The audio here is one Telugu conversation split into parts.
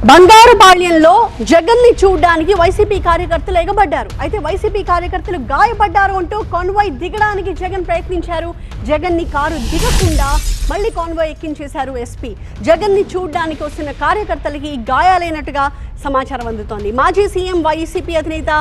బంగారుపాళ్యంలో జగన్ ని చూడడానికి వైసీపీ కార్యకర్తలు ఎగబడ్డారు. అయితే వైసీపీ కార్యకర్తలు గాయపడ్డారు అంటూ కాన్వాయ్ దిగడానికి జగన్ ప్రయత్నించారు. జగన్ ని కారు దిగకుండా మళ్ళీ కాన్వాయ్ ఎక్కించేశారు ఎస్పీ. జగన్ ని చూడడానికి వస్తున్న కార్యకర్తలకి గాయాలైనట్టుగా సమాచారం అందుతోంది. మాజీ సీఎం వైసీపీ అధినేత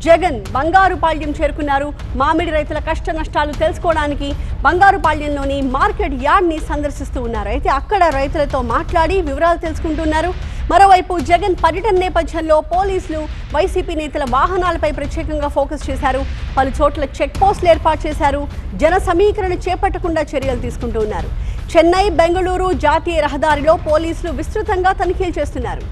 జగన్ బంగారుపాళ్యం చేరుకున్నారు. మామిడి రైతుల కష్ట నష్టాలు తెలుసుకోవడానికి బంగారుపాళ్యంలోని మార్కెట్ యార్డ్ ని సందర్శిస్తూ ఉన్నారు. అయితే అక్కడ రైతులతో మాట్లాడి వివరాలు తెలుసుకుంటున్నారు. మరోవైపు జగన్ పర్యటన నేపథ్యంలో పోలీసులు వైసీపీ నేతల వాహనాలపై ప్రత్యేకంగా ఫోకస్ చేశారు. పలు చోట్ల చెక్ పోస్టులు ఏర్పాటు చేశారు. జన సమీకరణ చేపట్టకుండా చర్యలు తీసుకుంటూ ఉన్నారు. చెన్నై బెంగళూరు జాతీయ రహదారిలో పోలీసులు విస్తృతంగా తనిఖీలు చేస్తున్నారు.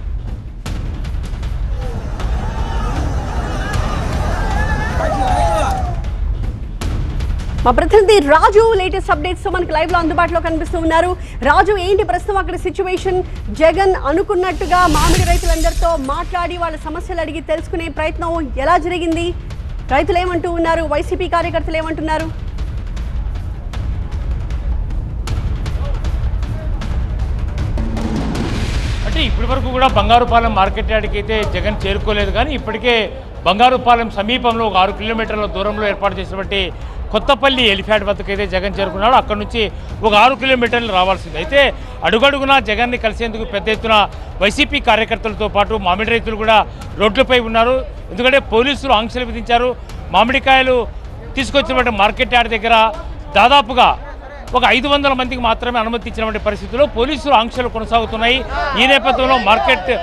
మా ప్రతినిధి రాజు లేటెస్ట్ అప్డేట్స్ తో మనకి లైవ్ లో అందుబాటులో కనిపిస్తూ ఉన్నారు. రాజు, ఏంటి ప్రస్తుతం అక్కడ సిచ్యువేషన్? జగన్ అనుకున్నట్టుగా మామిడి రైతులందరితో మాట్లాడి వాళ్ళ సమస్యలు అడిగి తెలుసుకునే ప్రయత్నం ఎలా జరిగింది? రైతులు ఏమంటూ ఉన్నారు? వైసీపీ కార్యకర్తలు ఏమంటున్నారు? అంటే ఇప్పటి వరకు కూడా బంగారుపాలెం మార్కెట్ యార్డ్కి అయితే జగన్ చేరుకోలేదు. కానీ ఇప్పటికే బంగారుపాలెం సమీపంలో ఒక 6 కిలోమీటర్ల దూరంలో ఏర్పాటు చేసినటువంటి కొత్తపల్లి ఎలిఫ్యాడ్ వద్దకు అయితే జగన్ చేరుకున్నాడు. అక్కడ నుంచి ఒక 6 కిలోమీటర్లు రావాల్సింది. అయితే అడుగడుగునా జగన్ని కలిసేందుకు పెద్ద ఎత్తున వైసీపీ కార్యకర్తలతో పాటు మామిడి రైతులు కూడా రోడ్లపై ఉన్నారు. ఎందుకంటే పోలీసులు ఆంక్షలు విధించారు. మామిడికాయలు తీసుకొచ్చినటువంటి మార్కెట్ యార్డ్ దగ్గర దాదాపుగా ఒక 500 మందికి మాత్రమే అనుమతి ఇచ్చినటువంటి పరిస్థితుల్లో పోలీసులు ఆంక్షలు కొనసాగుతున్నాయి. ఈ నేపథ్యంలో మార్కెట్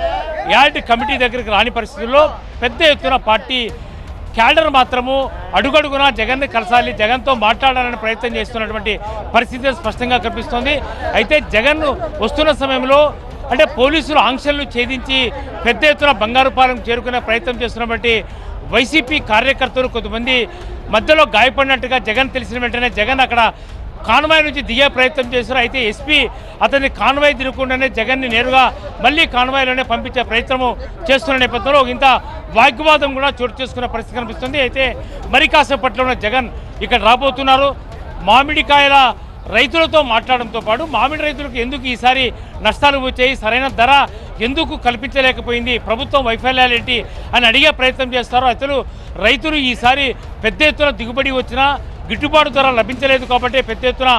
యార్డ్ కమిటీ దగ్గరికి రాని పరిస్థితుల్లో పెద్ద ఎత్తున పార్టీ క్యాడర్ మాత్రము అడుగడుగునా జగన్ని కలసాలి, జగన్తో మాట్లాడాలని ప్రయత్నం చేస్తున్నటువంటి పరిస్థితి స్పష్టంగా కనిపిస్తోంది. అయితే జగన్ వస్తున్న సమయంలో అంటే పోలీసులు ఆంక్షలను ఛేదించి పెద్ద ఎత్తున బంగారుపాలెం చేరుకునే ప్రయత్నం చేస్తున్నటువంటి వైసీపీ కార్యకర్తలు కొంతమంది మధ్యలో గాయపడినట్టుగా జగన్ తెలిసిన వెంటనే జగన్ అక్కడ కాన్వాయ్ నుంచి దిగే ప్రయత్నం చేశారు. అయితే ఎస్పీ అతన్ని కాన్వాయ్ తిరగకుండానే జగన్ని నేరుగా మళ్ళీ కాన్వాయ్లోనే పంపించే ప్రయత్నం చేస్తున్న నేపథ్యంలో ఇంత వాగ్వాదం కూడా చోటు చేసుకునే పరిస్థితి కనిపిస్తుంది. అయితే మరి కాసేపట్లోనే జగన్ ఇక్కడ రాబోతున్నారు. మామిడికాయల రైతులతో మాట్లాడడంతో పాటు మామిడి రైతులకు ఎందుకు ఈసారి నష్టాలు వచ్చాయి, సరైన ధర ఎందుకు కల్పించలేకపోయింది, ప్రభుత్వం వైఫల్యాలు ఏంటి అని అడిగే ప్రయత్నం చేస్తారు. అసలు రైతులు ఈసారి పెద్ద ఎత్తున దిగుబడి వచ్చినా గిట్టుబాటు ధర లభించలేదు కాబట్టి పెద్ద ఎత్తున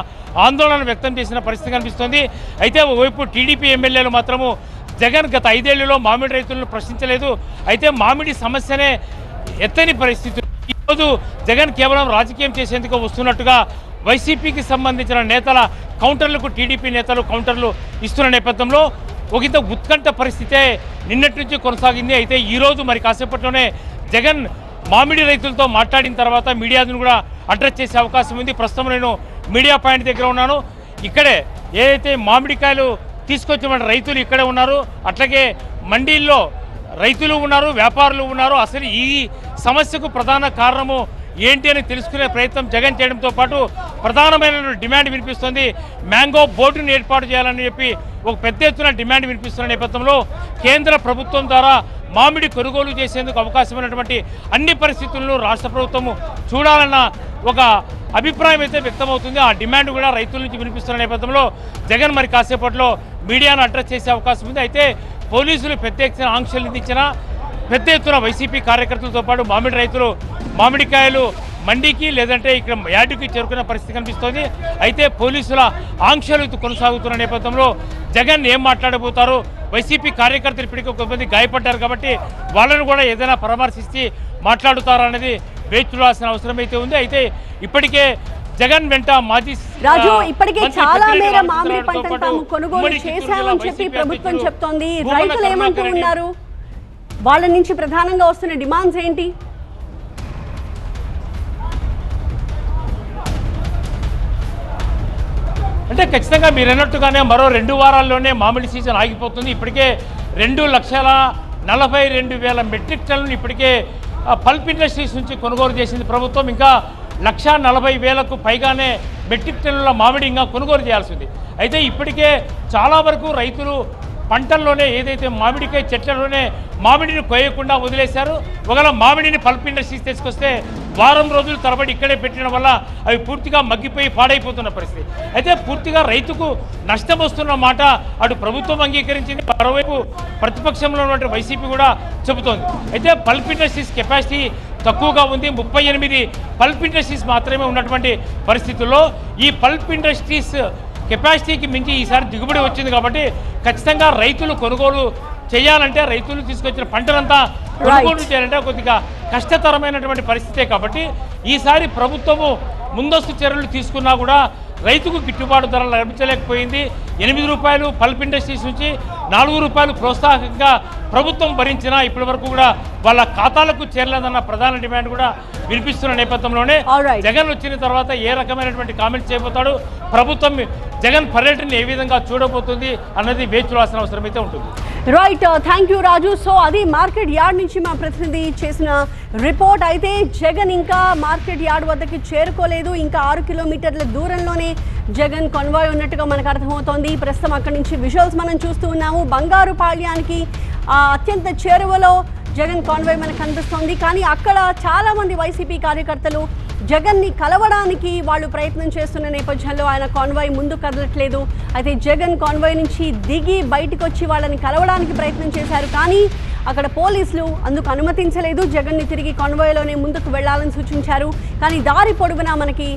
ఆందోళన వ్యక్తం చేసిన పరిస్థితి కనిపిస్తోంది. అయితే ఓవైపు టీడీపీ ఎమ్మెల్యేలు మాత్రము జగన్ గత 5 ఏళ్లలో మామిడి రైతులను ప్రశ్నించలేదు. అయితే మామిడి సమస్యనే ఎత్తని పరిస్థితి. ఈరోజు జగన్ కేవలం రాజకీయం చేసేందుకు వస్తున్నట్టుగా వైసీపీకి సంబంధించిన నేతల కౌంటర్లకు టీడీపీ నేతలు కౌంటర్లు ఇస్తున్న నేపథ్యంలో ఒకంత ఉత్కంఠ పరిస్థితే నిన్నటి నుంచి కొనసాగింది. అయితే ఈరోజు మరి కాసేపట్లోనే జగన్ మామిడి రైతులతో మాట్లాడిన తర్వాత మీడియాను కూడా అడ్రస్ చేసే అవకాశం ఉంది. ప్రస్తుతం నేను మీడియా పాయింట్ దగ్గర ఉన్నాను. ఇక్కడే ఏదైతే మామిడికాయలు తీసుకొచ్చిన రైతులు ఇక్కడే ఉన్నారు, అట్లాగే మండీల్లో రైతులు ఉన్నారు, వ్యాపారులు ఉన్నారు. అసలు ఈ సమస్యకు ప్రధాన కారణము ఏంటి అని తెలుసుకునే ప్రయత్నం జగన్ చేయడంతో పాటు ప్రధానమైన డిమాండ్ వినిపిస్తుంది. మ్యాంగో బోర్డును ఏర్పాటు చేయాలని చెప్పి ఒక పెద్ద ఎత్తున డిమాండ్ వినిపిస్తున్న నేపథ్యంలో కేంద్ర ప్రభుత్వం ద్వారా మామిడి కొనుగోలు చేసేందుకు అవకాశమైనటువంటి అన్ని పరిస్థితులను రాష్ట్ర ప్రభుత్వము చూడాలన్న ఒక అభిప్రాయం అయితే వ్యక్తమవుతుంది. ఆ డిమాండ్ కూడా రైతుల నుంచి వినిపిస్తున్న నేపథ్యంలో జగన్ మరి కాసేపట్లో మీడియాను అడ్రస్ చేసే అవకాశం ఉంది. అయితే పోలీసులు పెద్ద ఎత్తున ఆంక్షలు విధించిన పెద్ద ఎత్తున వైసీపీ కార్యకర్తలతో పాటు మామిడి రైతులు మామిడికాయలు మండీకి లేదంటే ఇక్కడ యార్డుకి చేరుకునే పరిస్థితి కనిపిస్తోంది. అయితే పోలీసుల ఆంక్షలు కొనసాగుతున్న నేపథ్యంలో జగన్ ఏం మాట్లాడబోతారు? వైసీపీ కార్యకర్తలు ఇప్పటికీ కొంతమంది గాయపడ్డారు కాబట్టి వాళ్ళను కూడా ఏదైనా పరామర్శించి మాట్లాడుతారా అనేది వేచి చూడాల్సిన అవసరం అయితే ఉంది. అయితే ఇప్పటికే జగన్ వెంట మాజీ రాజు ఇప్పటికే చాలా మేర మామిడి పంటను తాము కొనుగోలు చేశామని చెప్పి ప్రభుత్వం చెప్తోంది. రైతులు ఏమంటూ ఉన్నారు? వాళ్ళ నుంచి ప్రధానంగా వస్తున్న డిమాండ్స్ ఏంటి? అంటే ఖచ్చితంగా మీరు అన్నట్టుగానే మరో 2 వారాల్లోనే మామిడి సీజన్ ఆగిపోతుంది. ఇప్పటికే 2,42,000 మెట్రిక్ టన్నులను ఇప్పటికే పల్ప్ ఇండస్ట్రీస్ నుంచి కొనుగోలు చేసింది ప్రభుత్వం. ఇంకా 1,40,000కు పైగానే మెట్రిక్ టన్నుల మామిడి ఇంకా కొనుగోలు చేయాల్సింది. అయితే ఇప్పటికే చాలా వరకు రైతులు పంటల్లోనే ఏదైతే మామిడికాయ చెట్లలోనే మామిడిని కోయకుండా వదిలేశారు. ఒకవేళ మామిడిని పల్ప్ ఇండస్ట్రీస్ తీసుకొస్తే వారం రోజులు తరబడి ఇక్కడే పెట్టడం వల్ల అవి పూర్తిగా మగ్గిపోయి పాడైపోతున్న పరిస్థితి. అయితే పూర్తిగా రైతుకు నష్టం వస్తున్న మాట అటు ప్రభుత్వం అంగీకరించింది, మరోవైపు ప్రతిపక్షంలో ఉన్నటువంటి వైసీపీ కూడా చెబుతోంది. అయితే పల్ప్ ఇండస్ట్రీస్ కెపాసిటీ తక్కువగా ఉంది, 38 పల్ప్ ఇండస్ట్రీస్ మాత్రమే ఉన్నటువంటి పరిస్థితుల్లో ఈ పల్ప్ ఇండస్ట్రీస్ కెపాసిటీకి మించి ఈసారి దిగుబడి వచ్చింది కాబట్టి ఖచ్చితంగా రైతులు కొనుగోలు చేయాలంటే, రైతులు తీసుకొచ్చిన పంటలంతా కొనుగోలు చేయాలంటే కొద్దిగా కష్టతరమైనటువంటి పరిస్థితే. కాబట్టి ఈసారి ప్రభుత్వము ముందస్తు చర్యలు తీసుకున్నా కూడా రైతుకు గిట్టుబాటు ధర లభించలేకపోయింది. 8 రూపాయలు పల్ప్ ఇండస్ట్రీస్ నుంచి 4 రూపాయలు ప్రోత్సాహకంగా ప్రభుత్వం భరించినా ఇప్పటి వరకు కూడా వాళ్ళ ఖాతాలకు చేరలేదన్న ప్రధాన డిమాండ్ కూడా వినిపిస్తున్న నేపథ్యంలోనే జగన్ వచ్చిన తర్వాత ఏ రకమైనటువంటి కామెంట్స్ చేయబోతాడు, ప్రభుత్వం జగన్ పర్యటన ఏ విధంగా చూడబోతుంది అన్నది వేచి చూడాల్సిన అవసరం అయితే ఉంటుంది. Right, thank you Raju. So అది మార్కెట్ యార్డ్ నుంచి మా ప్రతినిధి చేసిన రిపోర్ట్. అయితే జగన్ ఇంకా మార్కెట్ యార్డ్ వద్దకి చేరుకోలేదు, ఇంకా 6 కిలోమీటర్ల దూరంలోనే జగన్ కాన్వాయ్ ఉన్నట్టుగా మనకు అర్థమవుతోంది. ప్రస్తుతం అక్కడి నుంచి విజువల్స్ మనం చూస్తూ ఉన్నాము. బంగారుపాళ్యానికి అత్యంత చేరువలో జగన్ కాన్వాయ్ మనకు కనిపిస్తోంది. కానీ అక్కడ చాలామంది వైసీపీ కార్యకర్తలు జగన్ని కలవడానికి వాళ్ళు ప్రయత్నం చేస్తున్న నేపథ్యంలో ఆయన కాన్వాయ్ ముందు కదలట్లేదు. అయితే జగన్ కాన్వాయ్ నుంచి దిగి బయటకు వచ్చి వాళ్ళని కలవడానికి ప్రయత్నం చేశారు, కానీ అక్కడ పోలీసులు అందుకు అనుమతించలేదు. జగన్ని తిరిగి కాన్వాయ్లోనే ముందుకు వెళ్లాలని సూచించారు. కానీ దారి పొడవునా మనకి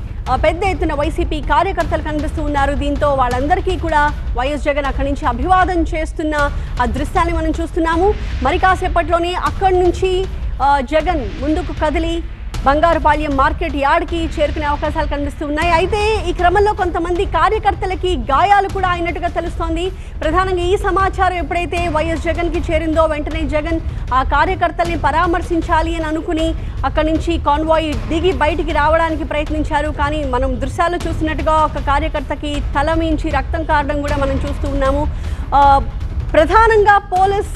పెద్ద ఎత్తున వైసీపీ కార్యకర్తలు కనిపిస్తూ ఉన్నారు. దీంతో వాళ్ళందరికీ కూడా వైఎస్ జగన్ అక్కడి నుంచి అభివాదం చేస్తున్న ఆ దృశ్యాన్ని మనం చూస్తున్నాము. మరి కాసేపట్లోనే అక్కడి నుంచి జగన్ ముందుకు కదిలి బంగారుపాళ్యం మార్కెట్ యార్డ్కి చేరుకునే అవకాశాలు కనిపిస్తూ ఉన్నాయి. అయితే ఈ క్రమంలో కొంతమంది కార్యకర్తలకి గాయాలు కూడా అయినట్టుగా తెలుస్తోంది. ప్రధానంగా ఈ సమాచారం ఎప్పుడైతే వైఎస్ జగన్కి చేరిందో వెంటనే జగన్ ఆ కార్యకర్తల్ని పరామర్శించాలి అని అనుకుని అక్కడి నుంచి కాన్వాయ్ దిగి బయటికి రావడానికి ప్రయత్నించారు. కానీ మనం దృశ్యాలు చూసినట్టుగా ఒక కార్యకర్తకి తల మించి రక్తం కారడం కూడా మనం చూస్తూ ఉన్నాము. ప్రధానంగా పోలీస్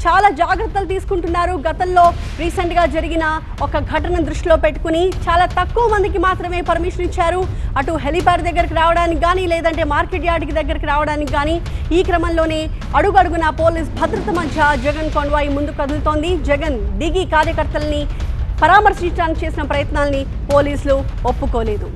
చాలా జాగ్రత్తలు తీసుకుంటున్నారు. గతంలో రీసెంట్గా జరిగిన ఒక ఘటన దృష్టిలో పెట్టుకుని చాలా తక్కువ మందికి మాత్రమే పర్మిషన్ ఇచ్చారు అటు హెలిప్యాడ్ దగ్గరికి రావడానికి కానీ, లేదంటే మార్కెట్ యార్డ్కి దగ్గరికి రావడానికి కానీ. ఈ క్రమంలోనే అడుగడుగున పోలీస్ భద్రత మధ్య జగన్ కాన్వాయ్ ముందు కదులుతోంది. జగన్ దిగి కార్యకర్తల్ని పరామర్శించడానికి చేసిన ప్రయత్నాల్ని పోలీసులు ఒప్పుకోలేదు.